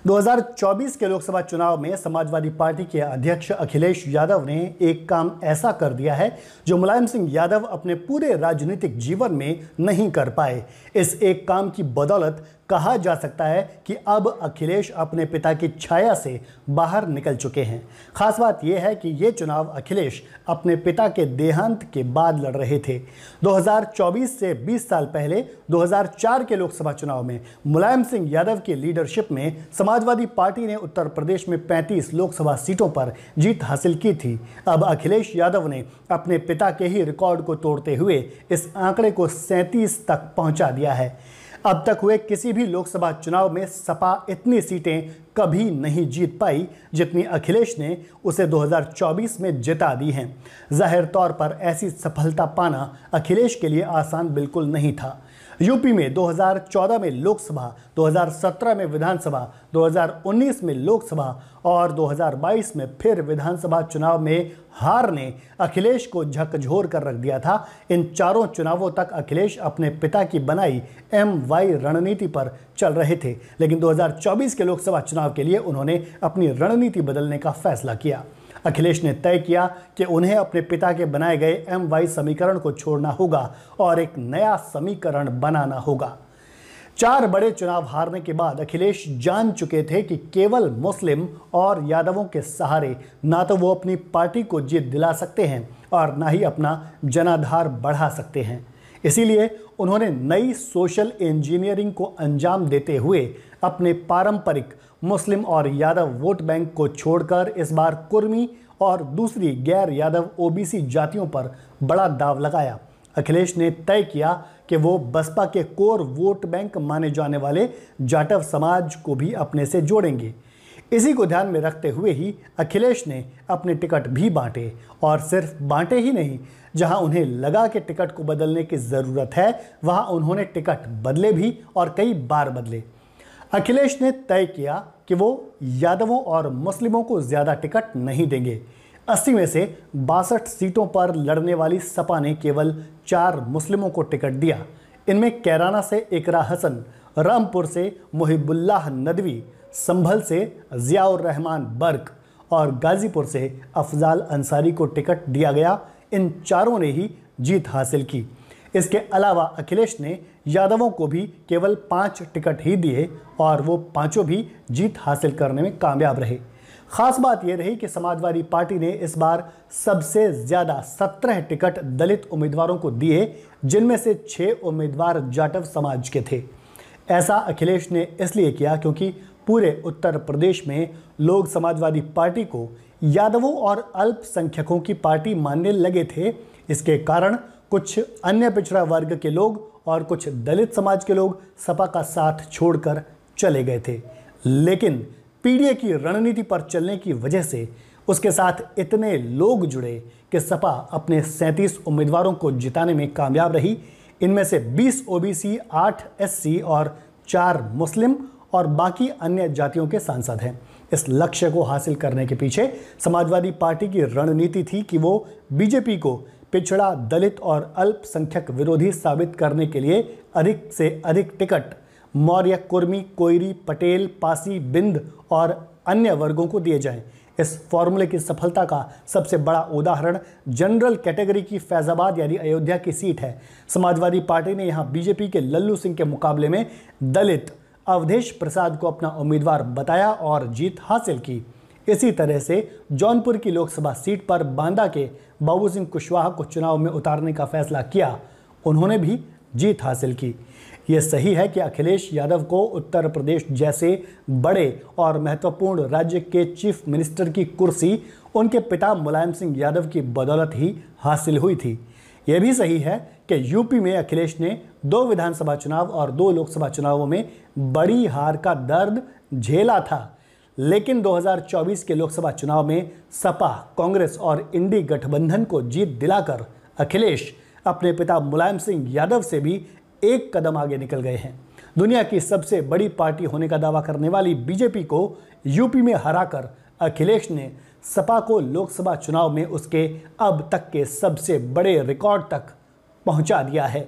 2024 के लोकसभा चुनाव में समाजवादी पार्टी के अध्यक्ष अखिलेश यादव ने एक काम ऐसा कर दिया है जो मुलायम सिंह यादव अपने पूरे राजनीतिक जीवन में नहीं कर पाए। इस एक काम की बदौलत कहा जा सकता है कि अब अखिलेश अपने पिता की छाया से बाहर निकल चुके हैं। खास बात यह है कि ये चुनाव अखिलेश अपने पिता के देहांत के बाद लड़ रहे थे। 2024 से 20 साल पहले 2004 के लोकसभा चुनाव में मुलायम सिंह यादव की लीडरशिप में समाजवादी पार्टी ने उत्तर प्रदेश में 35 लोकसभा सीटों पर जीत हासिल की थी। अब अखिलेश यादव ने अपने पिता के ही रिकॉर्ड को तोड़ते हुए इस आंकड़े को 37 तक पहुंचा दिया है। अब तक हुए किसी भी लोकसभा चुनाव में सपा इतनी सीटें कभी नहीं जीत पाई जितनी अखिलेश ने उसे 2024 में जिता दी हैं। जाहिर तौर पर ऐसी सफलता पाना अखिलेश के लिए आसान बिल्कुल नहीं था। यूपी में 2014 में लोकसभा, 2017 में विधानसभा, 2019 में लोकसभा और 2022 में फिर विधानसभा चुनाव में हार ने अखिलेश को झकझोर कर रख दिया था। इन चारों चुनावों तक अखिलेश अपने पिता की बनाई MY रणनीति पर चल रहे थे, लेकिन 2024 के लोकसभा चुनाव के लिए उन्होंने अपनी रणनीति बदलने का फैसला किया। अखिलेश ने तय किया कि उन्हें अपने पिता के बनाए गए MY समीकरण को छोड़ना होगा और एक नया समीकरण बनाना होगा। 4 बड़े चुनाव हारने के बाद अखिलेश जान चुके थे कि केवल मुस्लिम और यादवों के सहारे ना तो वो अपनी पार्टी को जीत दिला सकते हैं और ना ही अपना जनाधार बढ़ा सकते हैं। इसीलिए उन्होंने नई सोशल इंजीनियरिंग को अंजाम देते हुए अपने पारंपरिक मुस्लिम और यादव वोट बैंक को छोड़कर इस बार कुर्मी और दूसरी गैर यादव OBC जातियों पर बड़ा दांव लगाया। अखिलेश ने तय किया कि वो बसपा के कोर वोट बैंक माने जाने वाले जाटव समाज को भी अपने से जोड़ेंगे। इसी को ध्यान में रखते हुए ही अखिलेश ने अपने टिकट भी बांटे, और सिर्फ बांटे ही नहीं, जहां उन्हें लगा कि टिकट को बदलने की ज़रूरत है वहां उन्होंने टिकट बदले भी और कई बार बदले। अखिलेश ने तय किया कि वो यादवों और मुस्लिमों को ज़्यादा टिकट नहीं देंगे। 80 में से 62 सीटों पर लड़ने वाली सपा ने केवल 4 मुस्लिमों को टिकट दिया। इनमें कैराना से इकरा हसन, रामपुर से मुहिबुल्लाह नदवी, संभल से जियाउर रहमान बर्क और गाजीपुर से अफजाल अंसारी को टिकट दिया गया। इन चारों ने ही जीत हासिल की। इसके अलावा अखिलेश ने यादवों को भी केवल 5 टिकट ही दिए और वो पांचों भी जीत हासिल करने में कामयाब रहे। खास बात यह रही कि समाजवादी पार्टी ने इस बार सबसे ज़्यादा 17 टिकट दलित उम्मीदवारों को दिए, जिनमें से 6 उम्मीदवार जाटव समाज के थे। ऐसा अखिलेश ने इसलिए किया क्योंकि पूरे उत्तर प्रदेश में लोग समाजवादी पार्टी को यादवों और अल्पसंख्यकों की पार्टी मानने लगे थे। इसके कारण कुछ अन्य पिछड़ा वर्ग के लोग और कुछ दलित समाज के लोग सपा का साथ छोड़कर चले गए थे, लेकिन पीडीए की रणनीति पर चलने की वजह से उसके साथ इतने लोग जुड़े कि सपा अपने 37 उम्मीदवारों को जिताने में कामयाब रही। इनमें से 20 OBC, 8 SC और 4 मुस्लिम और बाकी अन्य जातियों के सांसद हैं। इस लक्ष्य को हासिल करने के पीछे समाजवादी पार्टी की रणनीति थी कि वो बीजेपी को पिछड़ा, दलित और अल्पसंख्यक विरोधी साबित करने के लिए अधिक से अधिक टिकट मौर्य, कुर्मी, कोयरी, पटेल, पासी, बिंद और अन्य वर्गों को दिए जाएं। इस फॉर्मूले की सफलता का सबसे बड़ा उदाहरण जनरल कैटेगरी की फैजाबाद यानी अयोध्या की सीट है। समाजवादी पार्टी ने यहां बीजेपी के लल्लू सिंह के मुकाबले में दलित अवधेश प्रसाद को अपना उम्मीदवार बताया और जीत हासिल की। इसी तरह से जौनपुर की लोकसभा सीट पर बांदा के बाबू सिंह कुशवाहा को चुनाव में उतारने का फैसला किया। उन्होंने भी जीत हासिल की। ये सही है कि अखिलेश यादव को उत्तर प्रदेश जैसे बड़े और महत्वपूर्ण राज्य के चीफ मिनिस्टर की कुर्सी उनके पिता मुलायम सिंह यादव की बदौलत ही हासिल हुई थी। यह भी सही है कि यूपी में अखिलेश ने 2 विधानसभा चुनाव और 2 लोकसभा चुनावों में बड़ी हार का दर्द झेला था, लेकिन 2024 के लोकसभा चुनाव में सपा, कांग्रेस और इंडी गठबंधन को जीत दिलाकर अखिलेश अपने पिता मुलायम सिंह यादव से भी एक कदम आगे निकल गए हैं। दुनिया की सबसे बड़ी पार्टी होने का दावा करने वाली बीजेपी को यूपी में हराकर अखिलेश ने सपा को लोकसभा चुनाव में उसके अब तक के सबसे बड़े रिकॉर्ड तक पहुंचा दिया है।